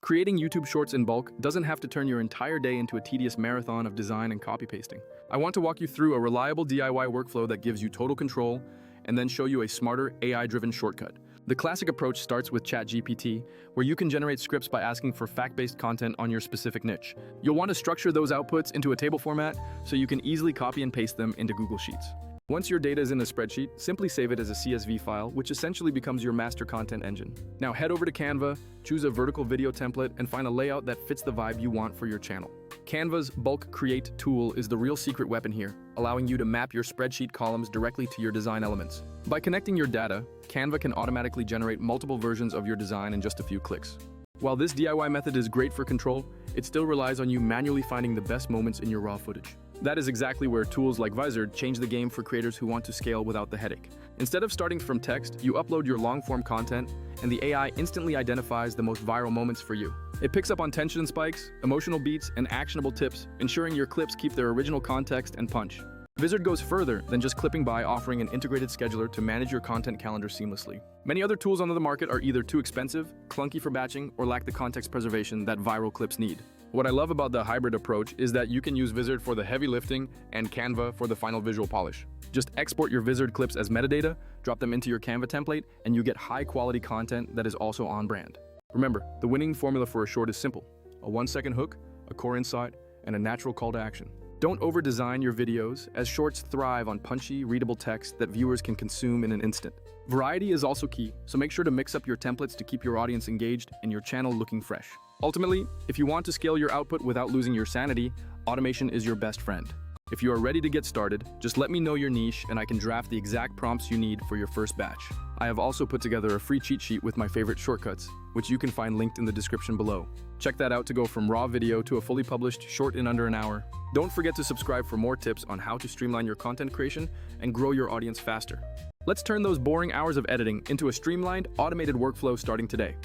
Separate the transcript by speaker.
Speaker 1: Creating YouTube Shorts in bulk doesn't have to turn your entire day into a tedious marathon of design and copy pasting. I want to walk you through a reliable DIY workflow that gives you total control and then show you a smarter AI-driven shortcut. The classic approach starts with ChatGPT, where you can generate scripts by asking for fact-based content on your specific niche. You'll want to structure those outputs into a table format so you can easily copy and paste them into Google Sheets. Once your data is in a spreadsheet, simply save it as a CSV file, which essentially becomes your master content engine. Now head over to Canva, choose a vertical video template, and find a layout that fits the vibe you want for your channel. Canva's Bulk Create tool is the real secret weapon here, allowing you to map your spreadsheet columns directly to your design elements. By connecting your data, Canva can automatically generate multiple versions of your design in just a few clicks. While this DIY method is great for control, it still relies on you manually finding the best moments in your raw footage. That is exactly where tools like Vizard change the game for creators who want to scale without the headache. Instead of starting from text, you upload your long-form content, and the AI instantly identifies the most viral moments for you. It picks up on tension spikes, emotional beats, and actionable tips, ensuring your clips keep their original context and punch. Vizard goes further than just clipping by, offering an integrated scheduler to manage your content calendar seamlessly. Many other tools on the market are either too expensive, clunky for batching, or lack the context preservation that viral clips need. What I love about the hybrid approach is that you can use Vizard for the heavy lifting and Canva for the final visual polish. Just export your Vizard clips as metadata, drop them into your Canva template, and you get high-quality content that is also on brand. Remember, the winning formula for a short is simple: a 1-second hook, a core insight, and a natural call to action. Don't over-design your videos, as shorts thrive on punchy, readable text that viewers can consume in an instant. Variety is also key, so make sure to mix up your templates to keep your audience engaged and your channel looking fresh. Ultimately, if you want to scale your output without losing your sanity, automation is your best friend. If you are ready to get started, just let me know your niche and I can draft the exact prompts you need for your first batch. I have also put together a free cheat sheet with my favorite shortcuts, which you can find linked in the description below. Check that out to go from raw video to a fully published short in under an hour. Don't forget to subscribe for more tips on how to streamline your content creation and grow your audience faster. Let's turn those boring hours of editing into a streamlined, automated workflow starting today.